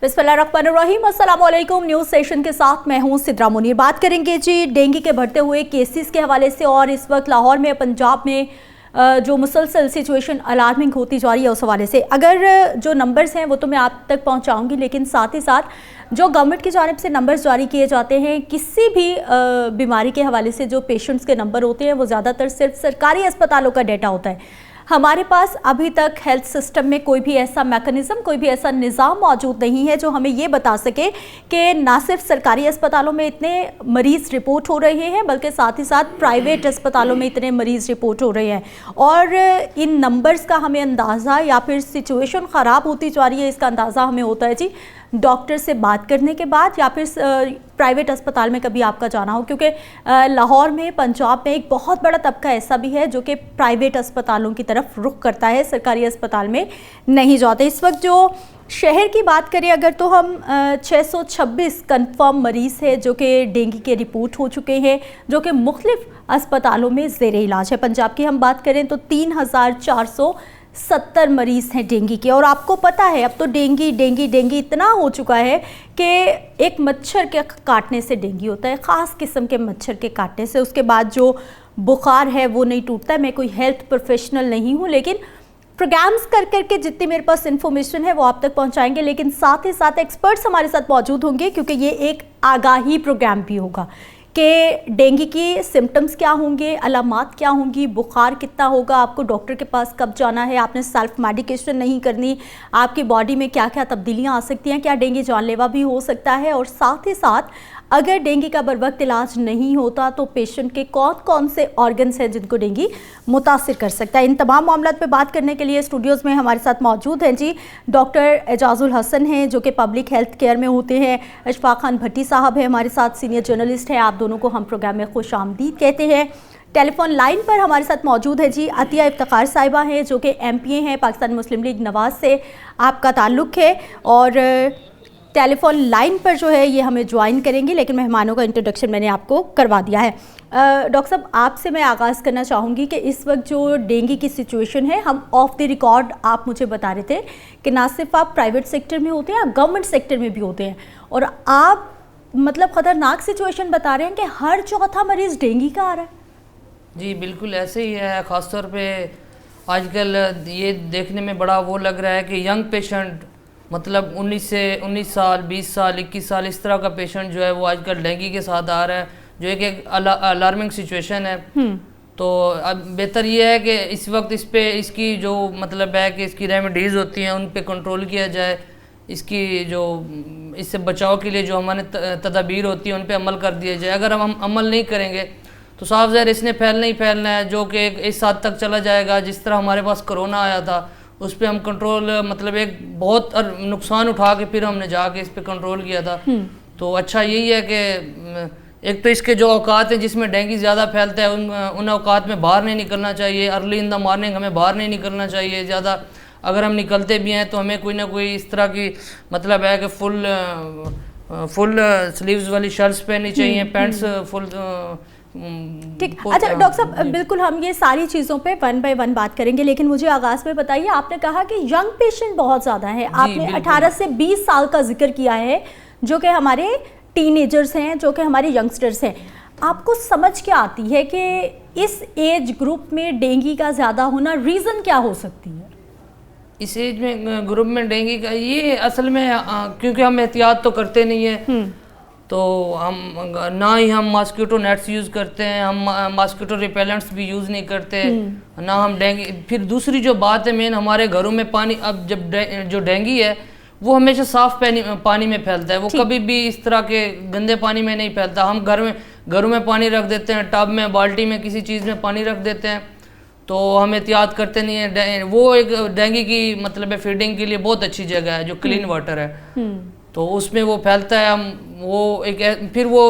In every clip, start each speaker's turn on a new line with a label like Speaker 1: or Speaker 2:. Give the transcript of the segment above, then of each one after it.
Speaker 1: बिस्मिल्लाहिर्रहमानिर्रहीम, अस्सलाम वालेकुम। न्यूज़ सेशन के साथ मैं हूं सिद्रा मुनीर। बात करेंगे जी डेंगू के बढ़ते हुए केसेस के हवाले से और इस वक्त लाहौर में पंजाब में जो मुसलसल सिचुएशन अलार्मिंग होती जा रही है उस हवाले से। अगर जो नंबर्स हैं वो तो मैं आप तक पहुंचाऊंगी, लेकिन साथ ही साथ जो गवर्नमेंट की जानिब से नंबर्स जारी किए जाते हैं किसी भी बीमारी के हवाले से, जो पेशेंट्स के नंबर होते हैं वो ज़्यादातर सिर्फ सरकारी अस्पतालों का डाटा होता है। हमारे पास अभी तक हेल्थ सिस्टम में कोई भी ऐसा मैकेनिज्म, कोई भी ऐसा निज़ाम मौजूद नहीं है जो हमें ये बता सके कि ना सिर्फ सरकारी अस्पतालों में इतने मरीज़ रिपोर्ट हो रहे हैं बल्कि साथ ही साथ प्राइवेट अस्पतालों में इतने मरीज़ रिपोर्ट हो रहे हैं। और इन नंबर्स का हमें अंदाज़ा या फिर सिचुएशन ख़राब होती जा रही है इसका अंदाज़ा हमें होता है जी डॉक्टर से बात करने के बाद, या फिर प्राइवेट अस्पताल में कभी आपका जाना हो, क्योंकि लाहौर में, पंजाब में एक बहुत बड़ा तबका ऐसा भी है जो कि प्राइवेट अस्पतालों की तरफ रुख करता है, सरकारी अस्पताल में नहीं जाते। इस वक्त जो शहर की बात करें अगर, तो हम 626 कन्फर्म मरीज़ है जो कि डेंगू के रिपोर्ट हो चुके हैं, जो कि मुख्तलिफ अस्पतालों में ज़ेरे इलाज है। पंजाब की हम बात करें तो 3470 मरीज़ हैं डेंगू के। और आपको पता है अब तो डेंगू इतना हो चुका है कि एक मच्छर के काटने से डेंगू होता है, ख़ास किस्म के मच्छर के काटने से। उसके बाद जो बुखार है वो नहीं टूटता है। मैं कोई हेल्थ प्रोफेशनल नहीं हूँ, लेकिन प्रोग्राम्स कर करके जितनी मेरे पास इन्फॉर्मेशन है वो आप तक पहुंचाएंगे, लेकिन साथ ही साथ एक्सपर्ट्स हमारे साथ मौजूद होंगे, क्योंकि ये एक आगाही प्रोग्राम भी होगा कि डेंगू की सिम्टम्स क्या होंगे, अलामात क्या होंगी, बुखार कितना होगा, आपको डॉक्टर के पास कब जाना है, आपने सेल्फ मेडिकेशन नहीं करनी, आपकी बॉडी में क्या क्या तब्दीलियां आ सकती हैं, क्या डेंगू जानलेवा भी हो सकता है, और साथ ही साथ अगर डेंगू का बरवक्त इलाज नहीं होता तो पेशेंट के कौन कौन से ऑर्गन्स हैं जिनको डेंगू मुतासिर कर सकता है। इन तमाम मामलों पे बात करने के लिए स्टूडियोज़ में हमारे साथ मौजूद हैं जी डॉक्टर एजाजुल हसन हैं जो कि पब्लिक हेल्थ केयर में होते हैं, अशफाक खान भट्टी साहब हैं हमारे साथ, सीनियर जर्नलिस्ट हैं। आप दोनों को हम प्रोग्राम में खुश आमदीद कहते हैं। टेलीफोन लाइन पर हमारे साथ मौजूद है जी अतिया इफ्तिखार साहिबा हैं जो कि MPA हैं, पाकिस्तान मुस्लिम लीग नवाज से आपका ताल्लुक़ है, और टेलीफोन लाइन पर जो है ये हमें ज्वाइन करेंगे, लेकिन मेहमानों का इंट्रोडक्शन मैंने आपको करवा दिया है। डॉक्टर साहब, आपसे मैं आगाज़ करना चाहूँगी कि इस वक्त जो डेंगू की सिचुएशन है, हम ऑफ द रिकॉर्ड आप मुझे बता रहे थे कि ना सिर्फ आप प्राइवेट सेक्टर में होते हैं, आप गवर्नमेंट सेक्टर में भी होते हैं, और आप मतलब ख़तरनाक सिचुएशन बता रहे हैं कि हर चौथा मरीज़ डेंगू का आ रहा है।
Speaker 2: जी बिल्कुल ऐसे ही है। ख़ासतौर पे आजकल ये देखने में बड़ा वो लग रहा है कि यंग पेशेंट, मतलब 19 साल 20 साल 21 साल इस तरह का पेशेंट जो है वो आजकल डेंगू के साथ आ रहा है, जो एक अलार्मिंग सिचुएशन है। तो अब बेहतर ये है कि इस वक्त इस पे इसकी जो मतलब है कि इसकी रेमेडीज़ होती हैं उन पे कंट्रोल किया जाए, इसकी जो इससे बचाव के लिए जो हमारे तदाबीर होती है उन पे अमल कर दिया जाए। अगर हम अमल नहीं करेंगे तो साफ ज़ाहिर इसने फैलना ही फैलना है, जो कि इस हद तक चला जाएगा जिस तरह हमारे पास कोरोना आया था, उस पर हम कंट्रोल मतलब एक बहुत नुकसान उठा के फिर हमने जाके इस पे कंट्रोल किया था। तो अच्छा यही है कि एक तो इसके जो औकात हैं जिसमें डेंगू ज़्यादा फैलता है उन औकात में बाहर नहीं निकलना चाहिए। अर्ली इन द मॉर्निंग हमें बाहर नहीं निकलना चाहिए ज़्यादा। अगर हम निकलते भी हैं तो हमें कोई ना कोई इस तरह की मतलब है कि फुल स्लीव्स वाली शर्ट्स पहननी चाहिए, पैंट्स फुल
Speaker 1: ठीक। अच्छा डॉक्टर साहब, बिल्कुल हम ये सारी चीज़ों पे वन बाय वन बात करेंगे, लेकिन मुझे आगाज़ में बताइए, आपने कहा कि यंग पेशेंट बहुत ज़्यादा है, आपने 18 से 20 साल का जिक्र किया है जो कि हमारे टीनेजर्स हैं, जो कि हमारे यंगस्टर्स हैं। आपको समझ क्या आती है कि इस एज ग्रुप में डेंगू का ज़्यादा होना रीज़न क्या हो सकती है?
Speaker 2: इस एज में ग्रुप में डेंगू का ये असल में क्योंकि हम एहतियात तो करते नहीं है, तो हम ना ही हम मॉस्किटो नेट्स यूज़ करते हैं, हम मॉस्किटो रिपेलेंट्स भी यूज़ नहीं करते, ना हम डेंगू। फिर दूसरी जो बात है मेन, हमारे घरों में पानी, अब जब जो डेंगू है वो हमेशा साफ़ पानी में फैलता है, वो कभी भी इस तरह के गंदे पानी में नहीं फैलता। हम घरों में पानी रख देते हैं, टब में, बाल्टी में, किसी चीज़ में पानी रख देते हैं, तो हम एहतियात करते नहीं है। वो एक डेंगू की मतलब फीडिंग के लिए बहुत अच्छी जगह है जो क्लीन वाटर है, तो उसमें वो फैलता है। हम वो फिर वो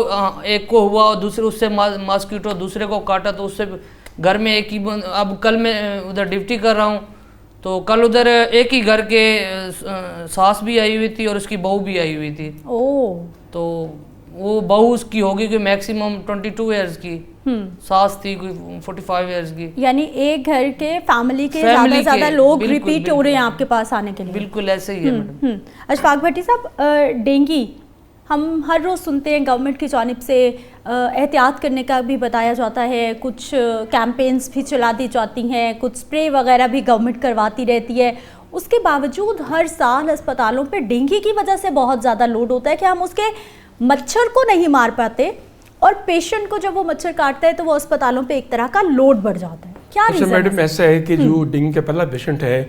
Speaker 2: एक को हुआ और दूसरे उससे मॉस्किटो दूसरे को काटा, तो उससे घर में एक ही। अब कल मैं उधर ड्यूटी कर रहा हूँ, तो कल उधर एक ही घर के सास भी आई हुई थी और उसकी बहू भी आई हुई थी। तो वो बहू उसकी होगी कोई मैक्सिमम 22 इयर्स की, सास थी कोई 45 इयर्स की।
Speaker 1: यानी एक घर के फैमिली के ज्यादा लोग रिपीट हो रहे हैं आपके पास आने के लिए।
Speaker 2: बिल्कुल ऐसे ही है मैडम।
Speaker 1: अशफाक भट्टी साहब, डेंगू हम हर रोज़ सुनते हैं गवर्नमेंट की जानिब से एहतियात करने का भी बताया जाता है, कुछ कैंपेन्स भी चला दी जाती हैं, कुछ स्प्रे वगैरह भी गवर्नमेंट करवाती रहती है। उसके बावजूद हर साल अस्पतालों पे डेंगू की वजह से बहुत ज़्यादा लोड होता है कि हम उसके मच्छर को नहीं मार पाते, और पेशेंट को जब वो मच्छर काटता है तो वो अस्पतालों पे एक तरह का लोड बढ़ जाता है। क्या रीज़न है?
Speaker 3: मैडम ऐसा है कि जो डेंगू का पहला पेशेंट है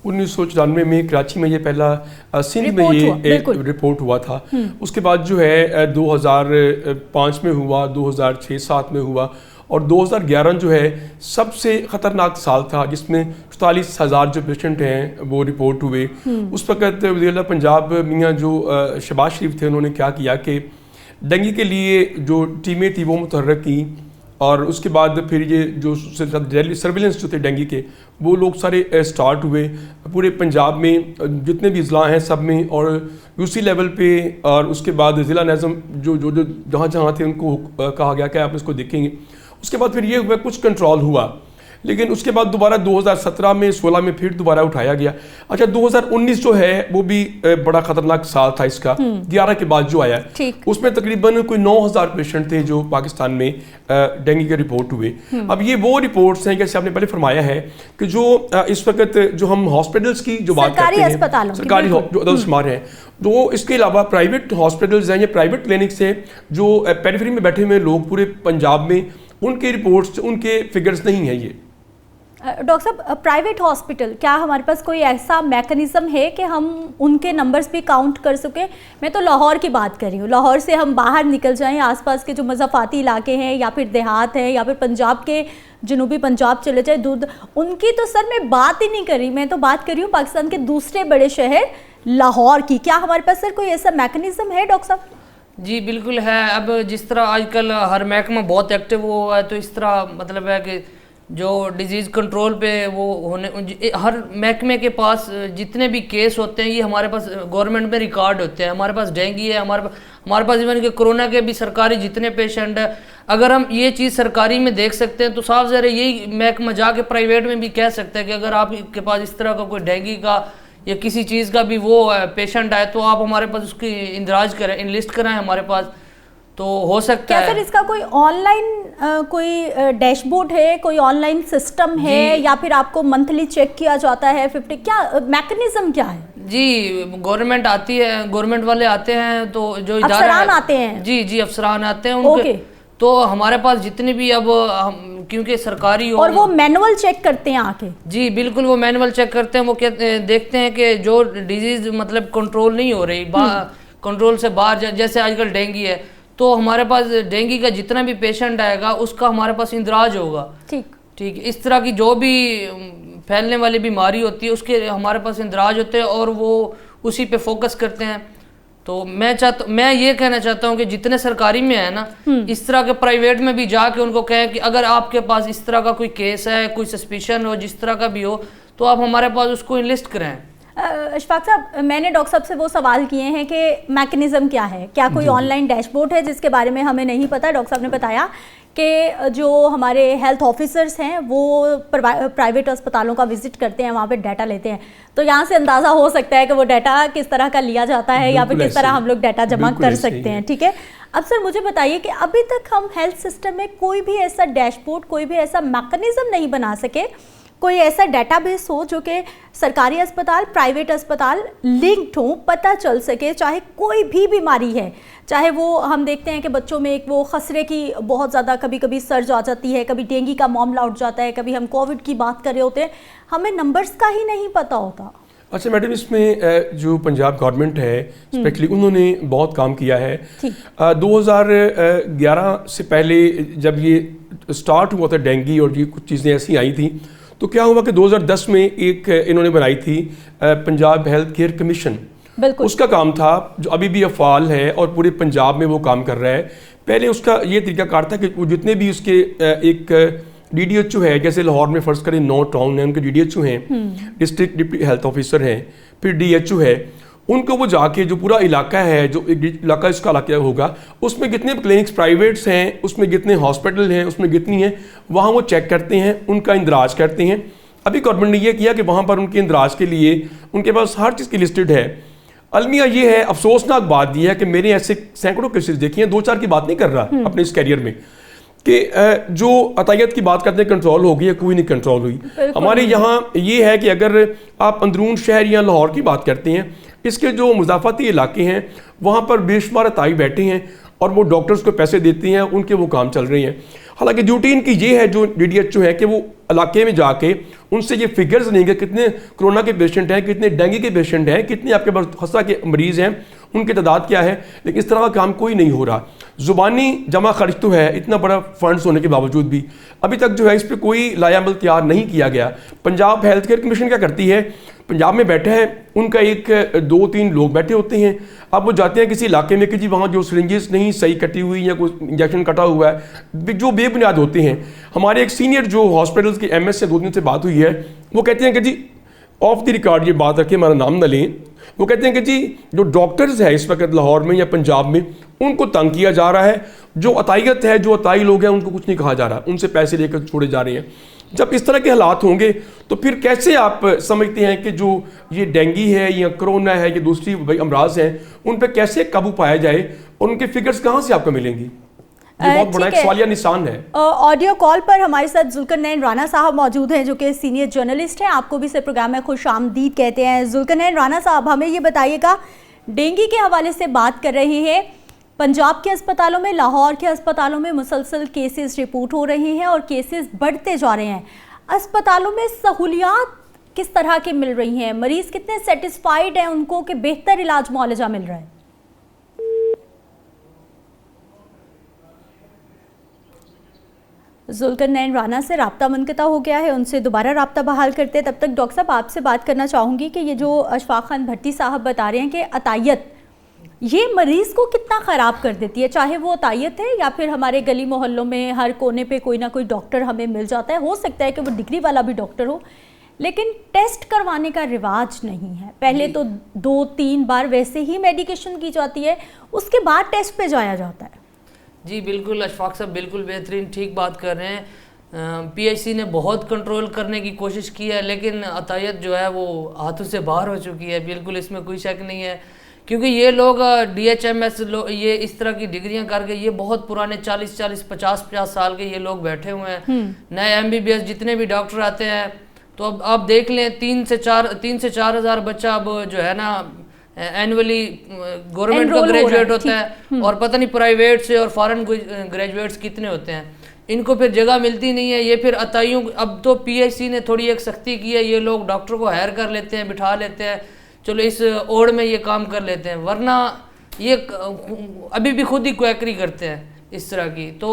Speaker 3: 1994 में कराची में, ये पहला सिंध में ये एक रिपोर्ट हुआ था। उसके बाद जो है 2005 में हुआ, 2006-07 में हुआ, और 2011 जो है सबसे ख़तरनाक साल था जिसमें 44,000 जो पेशेंट हैं वो रिपोर्ट हुए। उस वक़्त वज़ीर पंजाब मियाँ जो शहबाज शरीफ थे, उन्होंने क्या किया कि डेंगू के लिए जो टीमें थी वो मुतहर्रक की, और उसके बाद फिर ये जो सर्विलेंस जो थे डेंगू के वो लोग सारे स्टार्ट हुए पूरे पंजाब में, जितने भी ज़िला हैं सब में, और यूसी लेवल पे, और उसके बाद ज़िला नाज़म जो जो जो जहाँ जहाँ थे उनको कहा गया कि आप इसको देखेंगे। उसके बाद फिर ये हुआ कुछ कंट्रोल हुआ, लेकिन उसके बाद दोबारा 2017 में 16 में फिर दोबारा उठाया गया। अच्छा, 2019 जो है वो भी बड़ा खतरनाक साल था इसका, 11 के बाद जो आया, उसमें तकरीबन कोई 9,000 पेशेंट थे जो पाकिस्तान में डेंगू के रिपोर्ट हुए। अब ये वो रिपोर्ट्स हैं, जैसे आपने पहले फरमाया है कि जो इस वक्त जो हम हॉस्पिटल्स की जो बात करते हैं, सरकारी जो शुमार हैं, तो इसके अलावा प्राइवेट हॉस्पिटल्स हैं या प्राइवेट क्लिनिक्स हैं जो पेरिफेरी में बैठे हुए लोग पूरे पंजाब में, उनके रिपोर्ट्स, उनके फिगर्स नहीं हैं ये।
Speaker 1: डॉक्टर साहब, प्राइवेट हॉस्पिटल, क्या हमारे पास कोई ऐसा मैकेनिज्म है कि हम उनके नंबर्स भी काउंट कर सकें? मैं तो लाहौर की बात कर रही हूँ, लाहौर से हम बाहर निकल जाएं, आसपास के जो मज़ाफ़ाती इलाके हैं या फिर देहात हैं या फिर पंजाब के जनूबी पंजाब चले जाए, दूध, उनकी तो सर मैं बात ही नहीं कर रही, मैं तो बात कर रही हूँ पाकिस्तान के दूसरे बड़े शहर लाहौर की। क्या हमारे पास सर कोई ऐसा मैकेनिज्म है डॉक्टर साहब?
Speaker 2: जी बिल्कुल है। अब जिस तरह आजकल हर महकमा बहुत एक्टिव हुआ है, तो इस तरह मतलब है कि जो डिजीज़ कंट्रोल पे वो होने, हर महकमे के पास जितने भी केस होते हैं ये हमारे पास गवर्नमेंट में रिकॉर्ड होते हैं। हमारे पास डेंगू है, हमारे पास इवन के कोरोना के भी सरकारी जितने पेशेंट हैं, अगर हम ये चीज़ सरकारी में देख सकते हैं तो साफ ज़रा यही महकमा जाके प्राइवेट में भी कह सकते हैं कि अगर आपके पास इस तरह का कोई डेंगू का या किसी चीज़ का भी वो पेशेंट आए तो आप हमारे पास उसकी इंदराज करें, इनलिस्ट कराएं हमारे पास, तो हो सकता है।
Speaker 1: क्या सर इसका कोई ऑनलाइन कोई डैशबोर्ड है, कोई ऑनलाइन सिस्टम है, या फिर आपको मंथली चेक किया जाता है 50, क्या मैकेनिज्म क्या है?
Speaker 2: जी गवर्नमेंट आती है, गवर्नमेंट वाले आते हैं, तो जो
Speaker 1: अफसरान आते हैं,
Speaker 2: जी अफसरान आते हैं उनके, तो हमारे पास जितने भी अब हम क्योंकि सरकारी
Speaker 1: और वो मैनुअल चेक करते हैं आके। जी
Speaker 2: बिल्कुल, वो मैनुअल चेक करते हैं, वो देखते हैं कि जो डिजीज मतलब कंट्रोल नहीं हो रही, कंट्रोल से बाहर, जैसे आजकल डेंगू है तो हमारे पास डेंगू का जितना भी पेशेंट आएगा उसका हमारे पास इंदराज होगा। ठीक इस तरह की जो भी फैलने वाली बीमारी होती है उसके हमारे पास इंदराज होते हैं और वो उसी पे फोकस करते हैं। तो मैं ये कहना चाहता हूँ कि जितने सरकारी में है ना, इस तरह के प्राइवेट में भी जाके उनको कहें कि अगर आपके पास इस तरह का कोई केस है, कोई सस्पिशन हो, जिस तरह का भी हो, तो आप हमारे पास उसको इनलिस्ट करें।
Speaker 1: अशफाक साहब, मैंने डॉक्टर साहब से वो सवाल किए हैं कि मैकेनिज्म क्या है, क्या कोई ऑनलाइन डैशबोर्ड है जिसके बारे में हमें नहीं पता। डॉक्टर साहब ने बताया कि जो हमारे हेल्थ ऑफिसर्स हैं वो प्राइवेट अस्पतालों का विजिट करते हैं, वहाँ पे डाटा लेते हैं, तो यहाँ से अंदाज़ा हो सकता है कि वो डाटा किस तरह का लिया जाता है या फिर किस तरह हम लोग डाटा जमा कर सकते हैं। ठीक है, अब सर मुझे बताइए कि अभी तक हम हेल्थ सिस्टम में कोई भी ऐसा डैशबोर्ड, कोई भी ऐसा मैकेनिज्म नहीं बना सके, कोई ऐसा डेटाबेस हो जो कि सरकारी अस्पताल, प्राइवेट अस्पताल लिंक्ड हो, पता चल सके, चाहे कोई भी बीमारी है, चाहे वो हम देखते हैं कि बच्चों में एक वो खसरे की बहुत ज़्यादा कभी कभी सर्ज आ जाती है, कभी डेंगू का मामला उठ जाता है, कभी हम कोविड की बात कर रहे होते हैं, हमें नंबर्स का ही नहीं पता होता।
Speaker 3: अच्छा मैडम, इसमें जो पंजाब गवर्नमेंट है स्पेशली उन्होंने बहुत काम किया है। 2011 से पहले जब ये स्टार्ट हुआ था डेंगू और ये कुछ चीज़ें ऐसी आई थी, तो क्या हुआ कि 2010 में एक इन्होंने बनाई थी पंजाब हेल्थ केयर कमीशन। उसका काम था जो अभी भी अफाल है और पूरे पंजाब में वो काम कर रहा है। पहले उसका ये तरीकाकार था कि वो जितने भी उसके एक DDHO है, जैसे लाहौर में फ़र्ज़ करें 9 टाउन है, उनके DDHO हैं, डिस्ट्रिक्ट डिप्टी हेल्थ ऑफिसर हैं, फिर DHO है, उनको वो जाके जो पूरा इलाका है, जो इलाका इसका इलाका होगा, उसमें कितने क्लिनिक्स प्राइवेट्स हैं, उसमें कितने हॉस्पिटल हैं, उसमें कितनी हैं, वहाँ वो चेक करते हैं, उनका इंदराज करते हैं। अभी गवर्नमेंट ने ये किया कि वहाँ पर उनके इंदराज के लिए उनके पास हर चीज़ की लिस्टेड है। अलमिया ये है, अफसोसनाक बात यह है कि मैंने ऐसे सैकड़ों केसेस देखे हैं, 2-4 की बात नहीं कर रहा अपने इस कैरियर में, कि जो अतायत की बात करते हैं कंट्रोल हो गई है, कोई नहीं कंट्रोल हुई। हमारे यहाँ ये है कि अगर आप अंदरून शहर या लाहौर की बात करते हैं, इसके जो मुजाफती इलाके हैं वहाँ पर बेशुमार अताई बैठे हैं और वो डॉक्टर्स को पैसे देते हैं, उनके वो काम चल रहे हैं। हालांकि ड्यूटी इनकी ये है, जो DDHO है, कि वो इलाके में जाके उनसे ये फिगर्स लेंगे कितने कोरोना के पेशेंट हैं, कितने डेंगू के पेशेंट हैं, कितने आपके पास खसरा के मरीज़ हैं, उनकी तादाद क्या है। लेकिन इस तरह का काम कोई नहीं हो रहा। ज़ुबानी जमा खर्च तो है, इतना बड़ा फंड्स होने के बावजूद भी अभी तक जो है इस पर कोई लायामल तैयार नहीं किया गया। पंजाब हेल्थ केयर कमीशन क्या करती है, पंजाब में बैठे हैं, उनका 1-2-3 लोग बैठे होते हैं। अब वो जाते हैं किसी इलाके में कि जी वहाँ जो सिरिंजेस नहीं सही कटी हुई या कोई इंजेक्शन कटा हुआ है, जो बेबुनियाद होते हैं। हमारे एक सीनियर जो हॉस्पिटल्स के MS से 2 दिन से बात हुई है, वो कहते हैं कि जी ऑफ द रिकॉर्ड ये बात रखें, हमारा नाम न लें, वो कहते हैं कि जी जो डॉक्टर्स है इस वक्त लाहौर में या पंजाब में, उनको तंग किया जा रहा है। जो अतायत है, जो अताई लोग हैं, उनको कुछ नहीं कहा जा रहा, उनसे पैसे लेकर छोड़े जा रहे हैं। जब इस तरह के हालात होंगे तो फिर कैसे आप समझते हैं कि जो ये डेंगू है या कोरोना है या दूसरी अमराज हैं, उन पर कैसे काबू पाया जाए और उनके फिगर्स कहाँ से आपको मिलेंगी? ये बहुत बड़ा एक सवालिया निशान है।
Speaker 1: ऑडियो कॉल पर हमारे साथ जुल्करनैन राना साहब मौजूद हैं, जो कि सीनियर जर्नलिस्ट हैं। आपको भी इस प्रोग्राम में खुशामदीद कहते हैं। जुल्करनैन राना साहब, हमें ये बताइएगा, डेंगू के हवाले से बात कर रहे हैं। पंजाब के अस्पतालों में, लाहौर के अस्पतालों में मुसलसल केसेस रिपोर्ट हो रहे हैं और केसेस बढ़ते जा रहे हैं। अस्पतालों में सहूलियात किस तरह की मिल रही हैं? मरीज कितने सेटिस्फाइड हैं उनको कि बेहतर इलाज मुआलजा मिल रहा है? जुल्करनैन राना से राब्ता मुनक़ता हो गया है, उनसे दोबारा राब्ता बहाल करते हैं। तब तक डॉक्टर साहब आपसे बात करना चाहूँगी कि ये जो अशफाक खान भट्टी साहब बता रहे हैं कि अतायत ये मरीज़ को कितना ख़राब कर देती है, चाहे वो अतायत है या फिर हमारे गली मोहल्लों में हर कोने पे कोई ना कोई डॉक्टर हमें मिल जाता है। हो सकता है कि वो डिग्री वाला भी डॉक्टर हो, लेकिन टेस्ट करवाने का रिवाज नहीं है। पहले तो 2-3 बार वैसे ही मेडिकेशन की जाती है, उसके बाद टेस्ट पे जाया जाता है।
Speaker 2: जी बिल्कुल, अशफाक साहब बिल्कुल बेहतरीन ठीक बात कर रहे हैं। PHC ने बहुत कंट्रोल करने की कोशिश की है, लेकिन अतायत जो है वो हाथों से बाहर हो चुकी है। बिल्कुल इसमें कोई शक नहीं है, क्योंकि ये लोग DHMS ये इस तरह की डिग्रियां करके, ये बहुत पुराने 40-40, 50-50 साल के ये लोग बैठे हुए हैं। नए MBBS जितने भी डॉक्टर आते हैं, तो अब आप देख लें 3 से 4 हज़ार बच्चा अब जो है ना एनुअली गवर्नमेंट का ग्रेजुएट होता है, और पता नहीं प्राइवेट से और फॉरेन ग्रेजुएट्स कितने होते हैं। इनको फिर जगह मिलती नहीं है। ये फिर अताइयों, अब तो PHC ने थोड़ी एक सख्ती की है, ये लोग डॉक्टर को हायर कर लेते हैं, बिठा लेते हैं, चलो इस ओड़ में ये काम कर लेते हैं, वरना ये अभी भी खुद ही क्वैकरी करते हैं इस तरह की। तो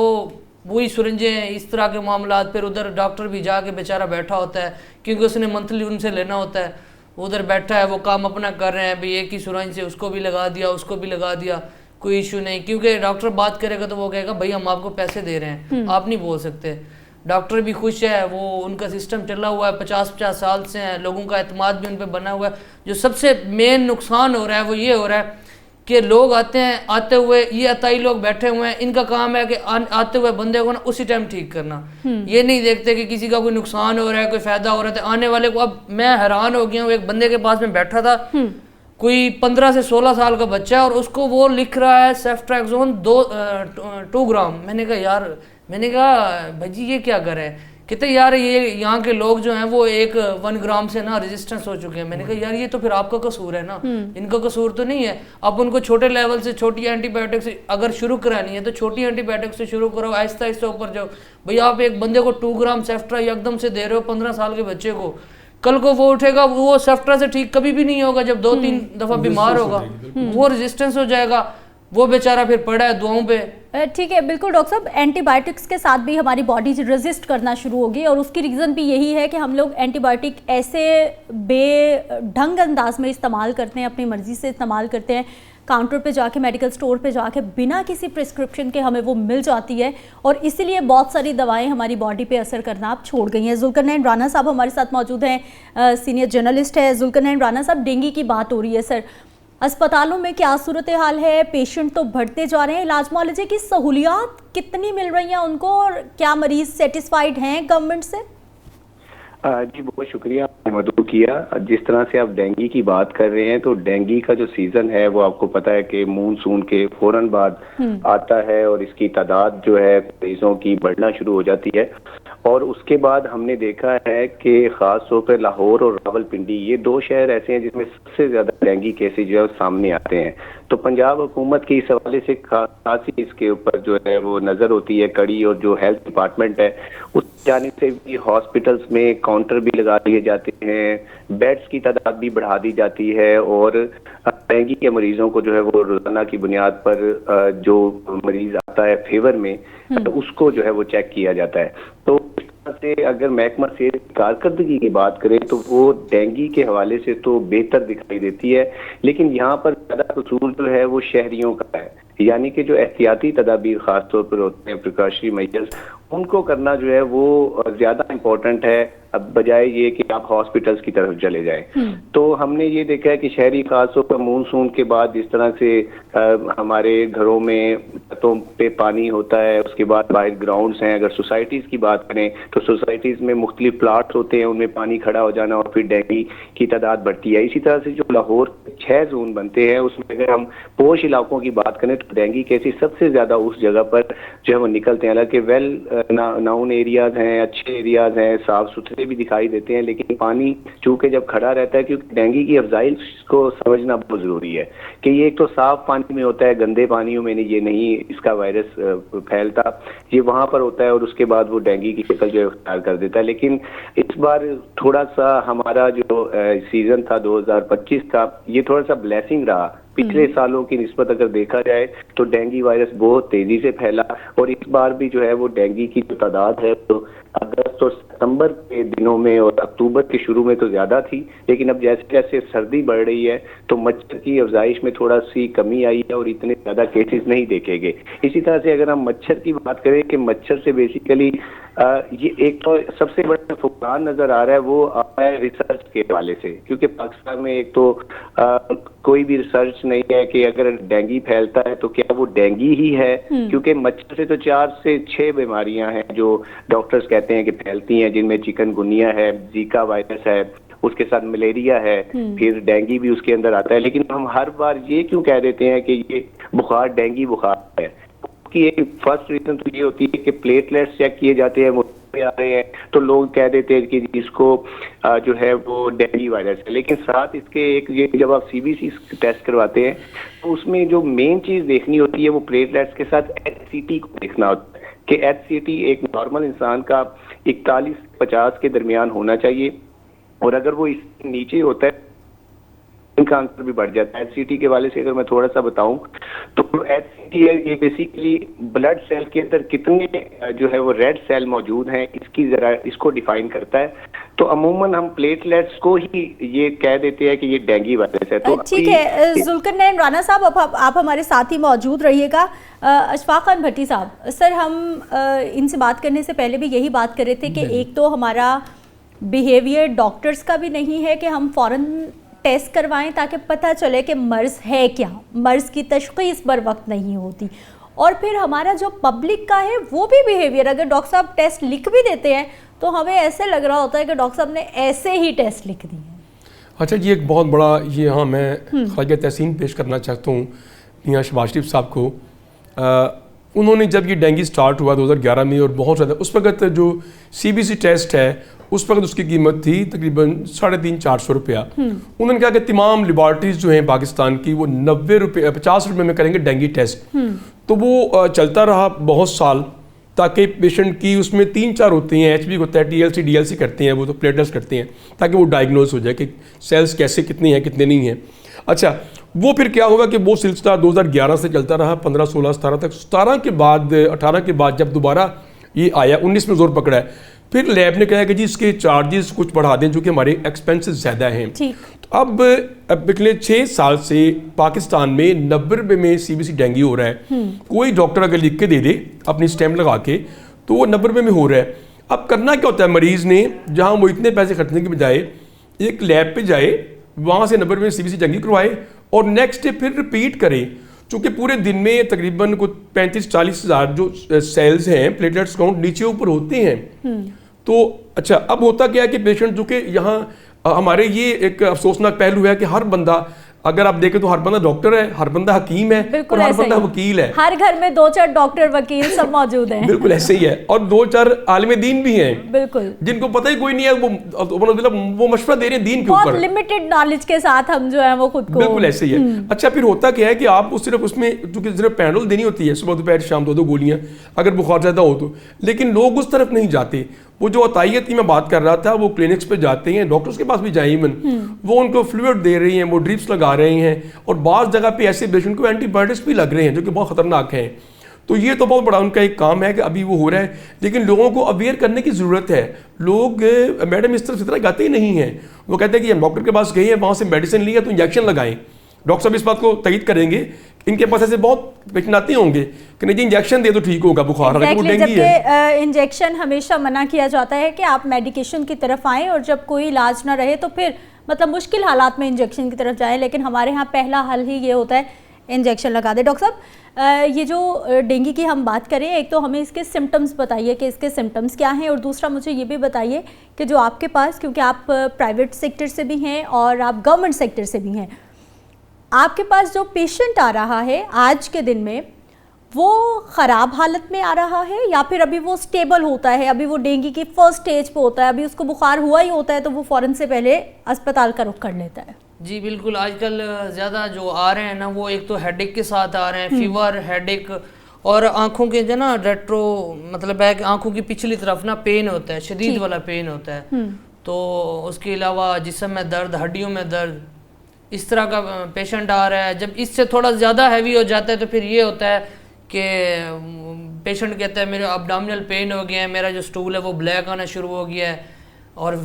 Speaker 2: वही सुरंजें, इस तरह के मामला, फिर उधर डॉक्टर भी जाके बेचारा बैठा होता है, क्योंकि उसने मंथली उनसे लेना होता है। उधर बैठा है, वो काम अपना कर रहे हैं, भाई एक ही सुरंज से उसको भी लगा दिया, उसको भी लगा दिया, कोई इशू नहीं। क्योंकि डॉक्टर बात करेगा तो वो कहेगा भाई हम आपको पैसे दे रहे हैं, आप नहीं बोल सकते। डॉक्टर भी खुश है, वो उनका सिस्टम चला हुआ है, 50-50 साल से है, लोगों का एतमाद भी उन पर बना हुआ है। जो सबसे मेन नुकसान हो रहा है वो ये हो रहा है कि लोग आते हैं, आते हुए ये अताई लोग बैठे हुए हैं, इनका काम है कि आते हुए बंदे को ना उसी टाइम ठीक करना। ये नहीं देखते कि किसी का कोई नुकसान हो रहा है, कोई फायदा हो रहा है, तो आने वाले को। अब मैं हैरान हो गया हूँ, एक बंदे के पास में बैठा था, कोई 15 से 16 साल का बच्चा है, और उसको वो लिख रहा है सेफ्ट्रैक्सोन 2 ग्राम। मैंने कहा यार, मैंने कहा भाजी ये क्या कर रहे हैं? कहते यार ये यहाँ के लोग जो हैं वो 1 ग्राम से ना रेजिस्टेंस हो चुके हैं। मैंने कहा यार ये तो फिर आपका कसूर है ना, इनका कसूर तो नहीं है। आप उनको छोटे लेवल से छोटी एंटीबायोटिक से अगर शुरू करानी है तो छोटी एंटीबायोटिक से शुरू करो, आहिस्ता आहिस्ता ऊपर जाओ। भाई आप एक बंदे को 2 ग्राम सेफ्ट्रा एकदम से दे रहे हो 15 साल के बच्चे को, कल को वो उठेगा, वो सेफ्ट्रा से ठीक कभी भी नहीं होगा। जब 2-3 दफा बीमार होगा वो रेजिस्टेंस हो जाएगा, वो बेचारा फिर पड़ा है दुआओं पे।
Speaker 1: ठीक है, बिल्कुल डॉक्टर साहब, एंटीबायोटिक्स के साथ भी हमारी बॉडी रेजिस्ट करना शुरू होगी, और उसकी रीज़न भी यही है कि हम लोग एंटीबायोटिक ऐसे बेढंग अंदाज में इस्तेमाल करते हैं, अपनी मर्ज़ी से इस्तेमाल करते हैं। काउंटर पे जाके, मेडिकल स्टोर पे जाके बिना किसी प्रिस्क्रिप्शन के हमें वो मिल जाती है, और इसीलिए बहुत सारी दवाएं हमारी बॉडी पे असर करना अब छोड़ गई हैं। जुल्करनैन राना साहब हमारे साथ मौजूद हैं, सीनियर जर्नलिस्ट है। जुल्करनैन राना साहब, डेंगू की बात हो रही है सर, अस्पतालों में क्या सूरत हाल है? पेशेंट तो बढ़ते जा रहे हैं, इलाज मुआवजे की सहूलियात कितनी मिल रही हैं उनको, और क्या मरीज सेटिस्फाइड हैं गवर्नमेंट से?
Speaker 4: जी बहुत शुक्रिया आपने मदद किया। जिस तरह से आप डेंगू की बात कर रहे हैं, तो डेंगू का जो सीजन है वो आपको पता है कि मानसून के फौरन बाद आता है और इसकी तादाद जो है मरीजों की बढ़ना शुरू हो जाती है। और उसके बाद हमने देखा है कि खास तौर पर लाहौर और रावलपिंडी, ये दो शहर ऐसे हैं जिसमें सबसे ज्यादा डेंगू केसेज जो है सामने आते हैं। तो पंजाब हुकूमत की इस हवाले से खासी इसके ऊपर जो है वो नजर होती है कड़ी, और जो हेल्थ डिपार्टमेंट है उस जानिब से भी हॉस्पिटल्स में काउंटर भी लगा दिए जाते हैं, बेड्स की तादाद भी बढ़ा दी जाती है, और डेंगू के मरीजों को जो है वो रोजाना की बुनियाद पर जो मरीज आता है फेवर में, तो उसको जो है वो चेक किया जाता है। तो से अगर महकमा सेहत की कारकर्दगी की बात करें तो वो डेंगू के हवाले से तो बेहतर दिखाई देती है, लेकिन यहाँ पर ज्यादा कसूर जो है वो शहरियों का है। यानी कि जो एहतियाती तदाबीर खास तौर पर होते हैं, प्रिकॉशनरी मेजर्स, उनको करना जो है वो ज्यादा इम्पोर्टेंट है, अब बजाय ये कि आप हॉस्पिटल्स की तरफ चले जाएं। तो हमने ये देखा है कि शहरी खासतौर पर मानसून के बाद जिस तरह से हमारे घरों में छतों पे पानी होता है, उसके बाद बाहर ग्राउंड्स हैं, अगर सोसाइटीज़ की बात करें तो सोसाइटीज़ में मुख्तलिफ प्लाट्स होते हैं, उनमें पानी खड़ा हो जाना और फिर डेंगू की तादाद बढ़ती है। इसी तरह से जो लाहौर 6 जोन बनते हैं, उसमें अगर हम पोश इलाकों की बात करें तो डेंगू केसेस सबसे ज़्यादा उस जगह पर जो है वो निकलते हैं। हालांकि वेल नाउन एरियाज हैं, अच्छे एरियाज हैं, साफ सुथरे भी दिखाई देते हैं, लेकिन पानी चूंकि जब खड़ा रहता है, क्योंकि डेंगू की अफजाइश को समझना बहुत जरूरी है कि ये एक तो साफ पानी में होता है, गंदे पानियों में ये नहीं इसका वायरस फैलता, ये वहां पर होता है और उसके बाद वो डेंगू की शक्ल जो है इख्तियार कर देता है। लेकिन इस बार थोड़ा सा हमारा जो सीजन था 2025 का, ये थोड़ा सा ब्लेसिंग रहा। पिछले सालों की निस्बत अगर देखा जाए तो डेंगू वायरस बहुत तेजी से फैला, और इस बार भी जो है वो डेंगू की जो तादाद है तो अगस्त और सितंबर के दिनों में और अक्टूबर के शुरू में तो ज्यादा थी, लेकिन अब जैसे जैसे सर्दी बढ़ रही है तो मच्छर की अफजाइश में थोड़ा सी कमी आई है और इतने ज्यादा केसेस नहीं देखे गए। इसी तरह से अगर हम मच्छर की बात करें कि मच्छर से बेसिकली ये एक तो सबसे बड़ा फुकरान नजर आ रहा है वो आ रहा है रिसर्च के हवाले से, क्योंकि पाकिस्तान में एक तो कोई भी रिसर्च नहीं है कि अगर डेंगू फैलता है तो क्या वो डेंगू ही है, क्योंकि मच्छर से तो 4 से 6 बीमारियां हैं जो डॉक्टर्स कहते हैं कि फैलती हैं, जिनमें चिकनगुनिया है, जीका वायरस है, उसके साथ मलेरिया है, फिर डेंगू भी उसके अंदर आता है। लेकिन हम हर बार ये क्यों कह देते हैं कि ये बुखार डेंगू बुखार है? कि एक फर्स्ट रीजन तो ये होती है कि प्लेटलेट्स चेक किए जाते हैं, वो आ रहे हैं, तो लोग कह देते हैं कि इसको जो है वो डेंगू वायरस है। लेकिन साथ इसके एक ये जब आप सीबीसी टेस्ट करवाते हैं तो उसमें जो मेन चीज देखनी होती है वो प्लेटलेट्स के साथ HCT को देखना होता है कि HCT एक नॉर्मल इंसान का 41 से 50 के दरमियान होना चाहिए, और अगर वो इससे नीचे होता है इनका आंसर भी बढ़ जाता है। HCT के वाले से अगर मैं थोड़ा सा बताऊं तो HCT है ये बेसिकली ब्लड सेल के अंदर कितने जो है वो रेड सेल मौजूद हैं, इसकी जरा इसको डिफाइन करता है। तो अमूमन हम प्लेटलेट्स को ही ये कह देते हैं कि ये डेंगू वायरस है। तो
Speaker 1: ठीक है जुल्करनैन राना साहब, अब आप हमारे साथ ही मौजूद रहिएगा। अशफाक खान भट्टी साहब, सर हम इनसे बात करने से पहले भी यही बात कर रहे थे कि एक तो हमारा बिहेवियर डॉक्टर्स का भी नहीं है कि हम फौरन टेस्ट करवाएं ताकि पता चले कि मर्ज़ है क्या, मर्ज़ की तशख़ीस बर वक्त नहीं होती, और फिर हमारा जो पब्लिक का है वो भी बिहेवियर, अगर डॉक्टर साहब टेस्ट लिख भी देते हैं तो हमें ऐसे लग रहा होता है कि डॉक्टर साहब ने ऐसे ही टेस्ट लिख दिए हैं।
Speaker 3: अच्छा जी, एक बहुत बड़ा ये हाँ मैं ख़ालिया तहसीन पेश करना चाहता हूँ मियां शहबाज शरीफ साहब को। उन्होंने जब ये डेंगू स्टार्ट हुआ 2011 में और बहुत ज़्यादा उस वक्त जो CBC टेस्ट है उस वक्त उसकी कीमत थी तकरीबन 350-400 रुपया। उन्होंने कहा कि तमाम लेबॉर्ट्रीज जो हैं पाकिस्तान की वो 90 रुपये 50 रुपये में करेंगे डेंगू टेस्ट। तो वो चलता रहा बहुत साल, ताकि पेशेंट की उसमें 3-4 होते हैं, HB होता है, TLC DLC करते हैं, वो तो प्लेटलेट्स करते हैं ताकि वो डायग्नोज हो जाए कि सेल्स कैसे कितनी हैं कितने नहीं हैं। अच्छा, वो फिर क्या होगा कि वो सिलसिला 2011 से चलता रहा 15, 16, 17 तक। 17 के बाद 18 के बाद जब दोबारा ये आया 19 में जोर पकड़ा है, फिर लैब ने कहा कि जी इसके चार्जेस कुछ बढ़ा दें क्योंकि हमारे एक्सपेंसेस ज़्यादा हैं। तो अब पिछले 6 साल से पाकिस्तान में 90 रुपये में CBC डेंगू हो रहा है। कोई डॉक्टर अगर लिख के दे दे अपनी स्टैम्प लगा के तो वो 90 रुपये में हो रहा है। अब करना क्या होता है, मरीज़ ने जहाँ वो इतने पैसे खर्चने के बजाय एक लैब पे जाए, वहाँ से 90 रुपये में CBC डेंगू करवाए और नेक्स्ट डे फिर रिपीट करें, क्योंकि पूरे दिन में तकरीबन कुछ 35-40 हज़ार जो सेल्स हैं, प्लेटलेट्स काउंट नीचे ऊपर होते हैं। तो अच्छा, अब होता क्या है कि पेशेंट जो कि यहाँ हमारे ये एक अफसोसनाक पहलू है कि हर बंदा, अगर आप देखें तो हर बंदा डॉक्टर है, हर बंदा हकीम है और हर बंदा वकील है।
Speaker 1: हर घर में 2-4 डॉक्टर वकील सब मौजूद हैं।
Speaker 3: बिल्कुल ऐसे ही है, और 2-4 आलिम दीन भी हैं, बिल्कुल, जिनको पता ही कोई नहीं है, वो मशवरा दे रहे हैं दीन के ऊपर,
Speaker 1: बहुत लिमिटेड नॉलेज के साथ हम जो है वो खुद को,
Speaker 3: बिल्कुल ऐसे ही है। अच्छा, फिर होता क्या है कि आप सिर्फ उसमें चूंकि सिर्फ पैनल देनी होती है, सुबह दोपहर शाम 2-2 गोलियां अगर बुखार ज्यादा हो तो, लेकिन लोग उस तरफ नहीं जाते। वो जो अतायत की मैं बात कर रहा था, वो क्लिनिक्स पे जाते हैं, डॉक्टर्स के पास भी जाए इवन, वो उनको फ्लूइड दे रही हैं, वो ड्रिप्स लगा रहे हैं, और बाज़ जगह पे ऐसे पेशेंट को एंटीबायोटिक्स भी लग रहे हैं जो कि बहुत खतरनाक हैं। तो ये तो बहुत बड़ा उनका एक काम है कि अभी वो हो रहा है, लेकिन लोगों को अवेयर करने की ज़रूरत है। लोग मैडम इस तरह गाते ही नहीं हैं, वो कहते हैं कि हम डॉक्टर के पास गए हैं, वहाँ से मेडिसिन लिया तो इंजेक्शन लगाएं। डॉक्टर साहब इस बात को तयद करेंगे, इनके पास ऐसे बहुत पेशेंट आते होंगे कि नहीं जी इंजेक्शन दे तो ठीक होगा बुखार, अगर वो डेंगू है।
Speaker 1: इंजेक्शन हमेशा मना किया जाता है कि आप मेडिकेशन की तरफ आएँ, और जब कोई इलाज ना रहे तो फिर मतलब मुश्किल हालात में इंजेक्शन की तरफ जाएं, लेकिन हमारे यहाँ पहला हल ही ये होता है इंजेक्शन लगा दे। डॉक्टर साहब, ये जो डेंगू की हम बात करें, एक तो हमें इसके सिम्टम्स बताइए कि इसके सिम्टम्स क्या हैं, और दूसरा मुझे ये भी बताइए कि जो आपके पास, क्योंकि आप प्राइवेट सेक्टर से भी हैं और आप गवर्नमेंट सेक्टर से भी हैं, आपके पास जो पेशेंट आ रहा है आज के दिन में, वो ख़राब हालत में आ रहा है या फिर अभी वो स्टेबल होता है, अभी वो डेंगू की फर्स्ट स्टेज पे होता है, अभी उसको बुखार हुआ ही होता है तो वो फ़ौरन से पहले अस्पताल का रुख कर लेता है?
Speaker 2: जी बिल्कुल, आजकल ज़्यादा जो आ रहे हैं ना, वो एक तो हेडेक के साथ आ रहे हैं, फीवर, हेडेक, और आंखों के जो ना रेट्रो, मतलब है कि आंखों की पिछली तरफ ना पेन होता है, शदीद वाला पेन होता है। तो उसके अलावा जिस्म में दर्द, हड्डियों में दर्द, इस तरह का पेशेंट आ रहा है। जब इससे थोड़ा ज़्यादा हैवी हो जाता है तो फिर ये होता है कि पेशेंट कहता है मेरा अब्डोमिनल पेन हो गया है, मेरा जो स्टूल है वो ब्लैक आना शुरू हो गया है, और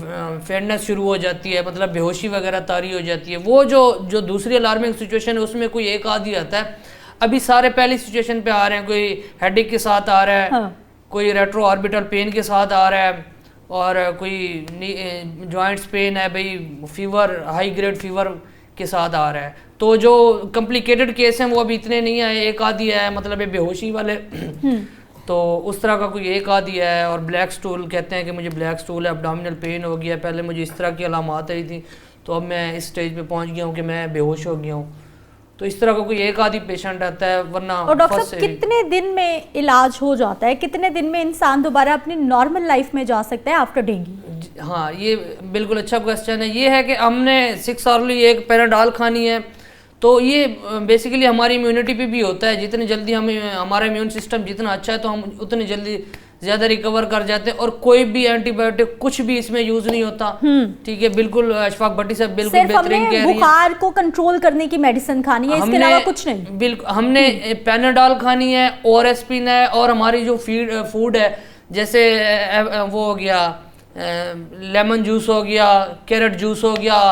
Speaker 2: फेडनेस शुरू हो जाती है, मतलब बेहोशी वगैरह तारी हो जाती है। वो जो दूसरी अलार्मिंग सिचुएशन है उसमें कोई एक आदमी आता है। अभी सारे पहली सिचुएशन पे आ रहे हैं, कोई हेडेक के साथ आ रहा है, हाँ। कोई रेट्रो ऑर्बिटल पेन के साथ आ रहा है, और कोई जॉइंट्स पेन है, भाई फीवर, हाई ग्रेड फीवर के साथ आ रहा है। तो जो कॉम्प्लिकेटेड केस हैं वो अभी इतने नहीं आए, एक आधी है, मतलब ये बेहोशी वाले तो उस तरह का कोई एक आधी है। और ब्लैक स्टूल कहते हैं कि मुझे ब्लैक स्टूल है, अब्डोमिनल पेन हो गया, पहले मुझे इस तरह की अलामात आई थी तो अब मैं इस स्टेज पे पहुंच गया हूँ कि मैं बेहोश हो गया हूँ। तो इस तरह का कोई एक आधी पेशेंट आता है, वरना।
Speaker 1: और डॉक्टर साहब, कितने दिन में इलाज हो जाता है, कितने दिन में इंसान दोबारा अपनी नॉर्मल लाइफ में जा सकता है आफ्टर डेंगू?
Speaker 2: हाँ, ये बिल्कुल अच्छा क्वेश्चन है। ये है कि हमने 6 आवर्ली एक पैराडाल खानी है, तो ये बेसिकली हमारी इम्यूनिटी पे भी होता है। जितने जल्दी हमारा इम्यून सिस्टम जितना अच्छा है तो हम उतने जल्दी ज़्यादा रिकवर कर जाते हैं। और कोई भी एंटीबायोटिक कुछ भी इसमें यूज़ नहीं होता, ठीक है। बिल्कुल अशफाक भट्टी साहब बिल्कुल बेहतरीन कह रही हैं,
Speaker 1: बुखार को कंट्रोल करने की मेडिसिन खानी है, इसके अलावा कुछ नहीं।
Speaker 2: बिल्कुल, हमने पैनाडॉल खानी है, ओरेस्पिन है, और हमारी जो फूड है जैसे वो हो गया लेमन जूस हो गया, कैरेट जूस हो गया,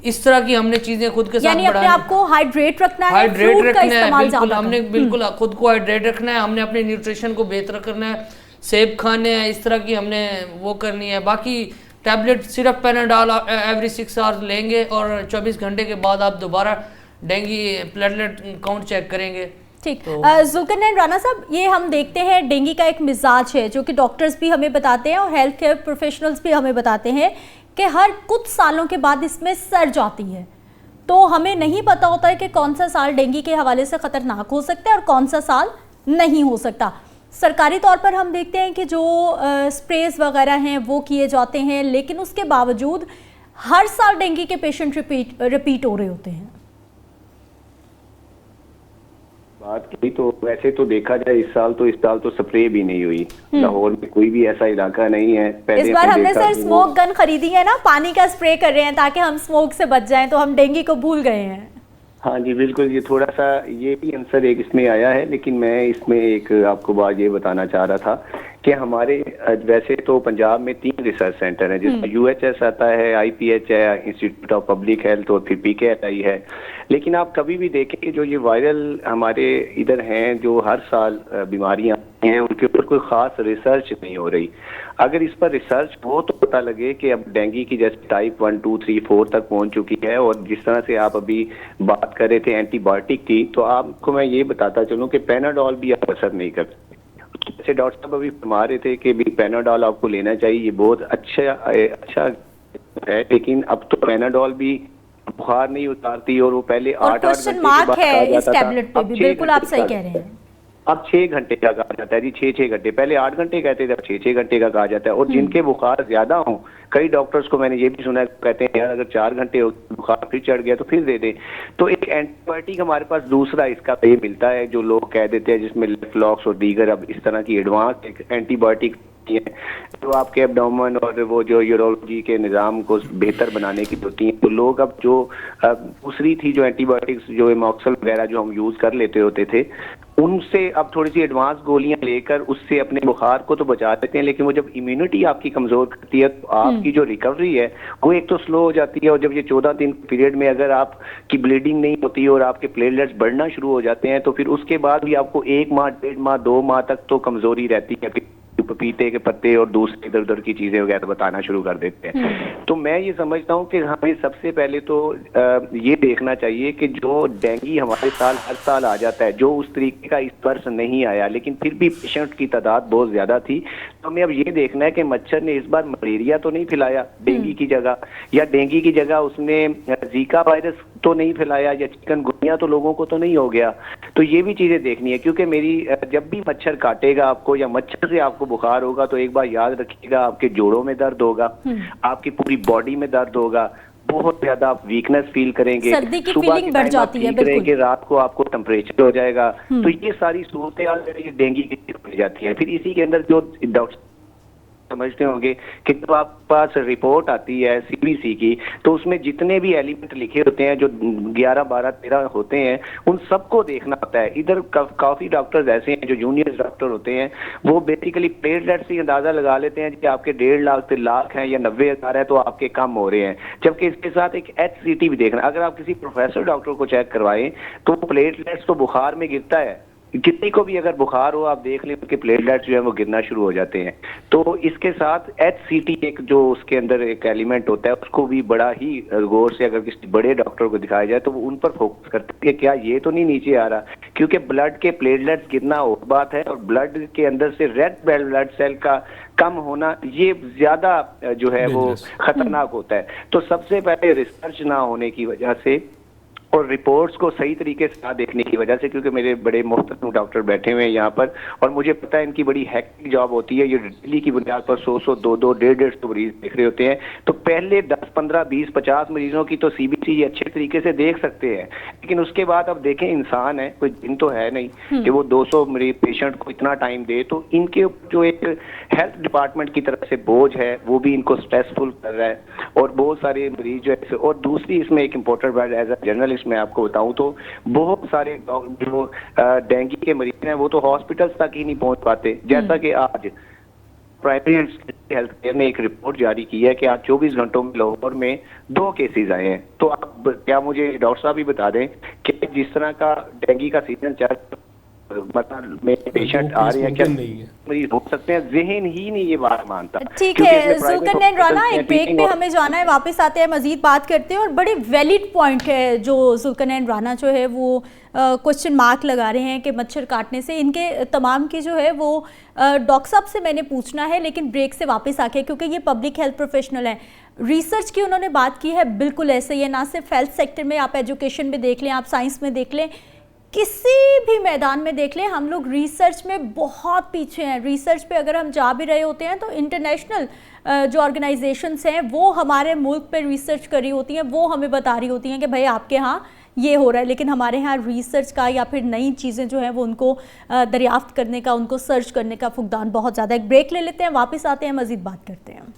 Speaker 2: इस तरह की हमने चीजें खुद के साथ बढ़ानी।
Speaker 1: अपने आप को हाइड्रेट रखना है,
Speaker 2: हाइड्रेट रखना है, बिल्कुल हमने बिल्कुल खुद को हाइड्रेट रखना है, हमने अपने न्यूट्रिशन को बेहतर करना है, सेब खाने हैं, इस तरह की हमने वो करनी है। बाकी टैबलेट सिर्फ पैनाडॉल एवरी 6 आवर्स लेंगे और 24 घंटे के बाद आप दोबारा डेंगू प्लेटलेट काउंट चेक करेंगे।
Speaker 1: ठीक। जुल्करनैन राणा साहब, ये हम देखते हैं डेंगू का एक मिजाज है जो कि डॉक्टर्स भी हमें बताते हैं और हेल्थ केयर प्रोफेशनल्स भी हमें बताते हैं कि हर कुछ सालों के बाद इसमें सर्ज आती है। तो हमें नहीं पता होता है कि कौन सा साल डेंगू के हवाले से ख़तरनाक हो सकता है और कौन सा साल नहीं हो सकता। सरकारी तौर पर हम देखते हैं कि जो स्प्रेज वगैरह हैं वो किए जाते हैं, लेकिन उसके बावजूद हर साल डेंगू के पेशेंट रिपीट हो रहे होते हैं।
Speaker 4: बात की तो वैसे तो देखा जाए इस साल तो स्प्रे भी नहीं हुई। लाहौर में कोई भी ऐसा इलाका नहीं है।
Speaker 1: इस बार हमने सर स्मोक गन खरीदी है ना, पानी का स्प्रे कर रहे हैं ताकि हम स्मोक से बच जाएं, तो हम डेंगू को भूल गए हैं।
Speaker 4: हाँ जी बिल्कुल, ये थोड़ा सा ये भी आंसर एक इसमें आया है, लेकिन मैं इसमें एक आपको बात ये बताना चाह रहा था कि हमारे वैसे तो पंजाब में 3 रिसर्च सेंटर हैं, जिसमें UHS आता है, IPH है, इंस्टीट्यूट ऑफ पब्लिक हेल्थ, और फिर PKHI है। लेकिन आप कभी भी देखें कि जो ये वायरल हमारे इधर हैं, जो हर साल बीमारियां हैं, उनके ऊपर कोई खास रिसर्च नहीं हो रही। अगर इस पर रिसर्च हो तो पता लगे कि अब डेंगू की जैसे टाइप 1, 2, 3, 4 तक पहुंच चुकी है। और जिस तरह से आप अभी बात कर रहे थे एंटीबायोटिक की, तो आपको मैं ये बताता चलूं कि पैनाडोल भी आप असर नहीं करते। जैसे डॉक्टर साहब अभी फरमा रहे थे कि भी पैनाडोल आपको लेना चाहिए, ये बहुत अच्छा है, लेकिन अब तो पैनाडोल भी बुखार नहीं उतारती, और वो पहले 8-8 घंटे के बाद
Speaker 1: है इस टैबलेट पे भी, बिल्कुल आप सही कह रहे हैं।
Speaker 4: अब 6 घंटे का कहा जाता है जी, 6 घंटे, पहले 8 घंटे कहते थे, अब 6 घंटे का कहा जाता है। और जिनके बुखार ज्यादा हो, कई डॉक्टर्स को मैंने ये भी सुना है, कहते हैं यार अगर 4 घंटे बुखार फिर चढ़ गया तो फिर दे दें। तो एक एंटीबायोटिक हमारे पास दूसरा इसका ये मिलता है, जो लोग कह देते हैं, जिसमें लेफ्लॉक्स और दीगर अब इस तरह की एडवांस एंटीबायोटिक है, जो आपके एब्डोमेन और वो जो यूरोलॉजी के निज़ाम को बेहतर बनाने की होती हैं। तो लोग अब जो दूसरी थी जो एंटीबायोटिक्स, जो एमॉक्सल वगैरह जो हम यूज कर लेते होते थे, उनसे अब थोड़ी सी एडवांस गोलियां लेकर उससे अपने बुखार को तो बचा देते हैं, लेकिन वो जब इम्यूनिटी आपकी कमजोर करती है तो आपकी जो रिकवरी है वो एक तो स्लो हो जाती है। और जब ये 14 दिन पीरियड में अगर आपकी ब्लीडिंग नहीं होती और आपके प्लेटलेट्स बढ़ना शुरू हो जाते हैं, तो फिर उसके बाद भी आपको 1 माह, 1.5 माह, 2 माह तक तो कमजोरी रहती है। पपीते के पत्ते और दूसरे इधर उधर की चीजें वगैरह बताना शुरू कर देते हैं। तो मैं ये समझता हूँ कि हमें सबसे पहले तो ये देखना चाहिए कि जो डेंगू हमारे हर साल आ जाता है, जो उस तरीके का इस वर्ष नहीं आया, लेकिन फिर भी पेशेंट की तादाद बहुत ज्यादा थी, तो हमें अब ये देखना है कि मच्छर ने इस बार मलेरिया तो नहीं फैलाया डेंगू की जगह, या डेंगू की जगह उसने जीका वायरस तो नहीं फैलाया, या चिकनगुनिया तो लोगों को तो नहीं हो गया। तो ये भी चीजें देखनी है, क्योंकि मेरी जब भी मच्छर काटेगा आपको या मच्छर से आपको बुखार होगा, तो एक बार याद रखिएगा आपके जोड़ों में दर्द होगा, आपकी पूरी बॉडी में दर्द होगा, बहुत ज्यादा आप वीकनेस फील करेंगे,
Speaker 1: सर्दी की फीलिंग बढ़ जाती है, बिल्कुल,
Speaker 4: रात को आपको टेम्परेचर हो जाएगा। तो ये सारी सूरतें डेंगू की बढ़ जाती है। फिर इसी के अंदर जो डॉक्टर समझते होंगे कि जब आपके पास रिपोर्ट आती है CBC की, तो उसमें जितने भी एलिमेंट लिखे होते हैं, जो 11, 12, 13 होते हैं, उन सबको देखना होता है। इधर काफी डॉक्टर्स ऐसे हैं जो जूनियर डॉक्टर होते हैं, वो बेसिकली प्लेटलेट से अंदाजा लगा लेते हैं कि आपके 1.5 लाख लाख हैं या 90,000 है, तो आपके कम हो रहे हैं। जबकि इसके साथ एक HCT भी देखना। अगर आप किसी प्रोफेसर डॉक्टर को चेक करवाएं, तो प्लेटलेट्स तो बुखार में गिरता है, किसी को भी अगर बुखार हो आप देख लें उनके प्लेटलेट्स जो है वो गिरना शुरू हो जाते हैं। तो इसके साथ HCT एक जो उसके अंदर एक एलिमेंट होता है, उसको भी बड़ा ही गौर से अगर किसी बड़े डॉक्टर को दिखाया जाए तो वो उन पर फोकस करते हैं कि क्या ये तो नहीं नीचे आ रहा, क्योंकि ब्लड के प्लेटलेट्स गिरना और बात है, और ब्लड के अंदर से रेड ब्लड सेल का कम होना ये ज्यादा जो है वो खतरनाक होता है। तो सबसे पहले रिसर्च ना होने की वजह से और रिपोर्ट्स को सही तरीके से ना देखने की वजह से, क्योंकि मेरे बड़े मोहतरम डॉक्टर बैठे हुए हैं यहाँ पर, और मुझे पता है इनकी बड़ी हैक्टिक जॉब होती है, ये डेली की बुनियाद पर 100, 200, 150 मरीज देख रहे होते हैं। तो पहले 10, 15, 20, 50 मरीजों की तो CBC ये अच्छे तरीके से देख सकते हैं, लेकिन उसके बाद अब देखें इंसान है, कोई दिन तो है नहीं कि वो 200 मरीज पेशेंट को इतना टाइम दे। तो इनके जो एक हेल्थ डिपार्टमेंट की तरफ से बोझ है वो भी इनको स्ट्रेसफुल कर रहा है, और बहुत सारे मरीज जो है। और दूसरी इसमें एक इम्पोर्टेंट बात एज अ जर्नलिस्ट मैं आपको बताऊं तो बहुत सारे जो डेंगू के मरीज हैं वो तो हॉस्पिटल्स तक ही नहीं पहुंच पाते। जैसा कि आज प्राइमरी हेल्थ केयर ने एक रिपोर्ट जारी की है कि आज 24 घंटों में लाहौर में 2 केसेस आए हैं। तो आप क्या मुझे डॉक्टर साहब भी बता दें कि जिस तरह का डेंगू का सीजन चल मतलब में पेशेंट आ रहे हैं, क्या मरीज हो सकते हैं, जहन ही नहीं ये बात मानता।
Speaker 1: ठीक है जुल्करनैन राना, एक ब्रेक पे हमें जाना है, वापस आते हैं मजीद बात करते हैं। और बड़े वैलिड पॉइंट है जो जुल्करनैन राना जो है वो क्वेश्चन मार्क लगा रहे हैं कि मच्छर काटने से इनके तमाम की जो है वो डॉक्टर साहब से मैंने पूछना है, लेकिन ब्रेक से वापस आके, क्योंकि ये पब्लिक हेल्थ प्रोफेशनल है, रिसर्च की उन्होंने बात की है, बिल्कुल ऐसे ही है। ना सिर्फ हेल्थ सेक्टर में, आप एजुकेशन में देख लें, आप साइंस में देख लें, किसी भी मैदान में देख लें, हम लोग रिसर्च में बहुत पीछे हैं। रिसर्च पे अगर हम जा भी रहे होते हैं तो इंटरनेशनल जो ऑर्गेनाइजेशंस हैं वो हमारे मुल्क पे रिसर्च करी होती हैं, वो हमें बता रही होती हैं कि भाई आपके यहाँ ये हो रहा है, लेकिन हमारे यहाँ रिसर्च का या फिर नई चीज़ें जो हैं वो उनको दरियाफ्त करने का, उनको सर्च करने का फुकदान बहुत ज़्यादा है। एक ब्रेक ले लेते हैं, वापस आते हैं, मज़ीद बात करते हैं।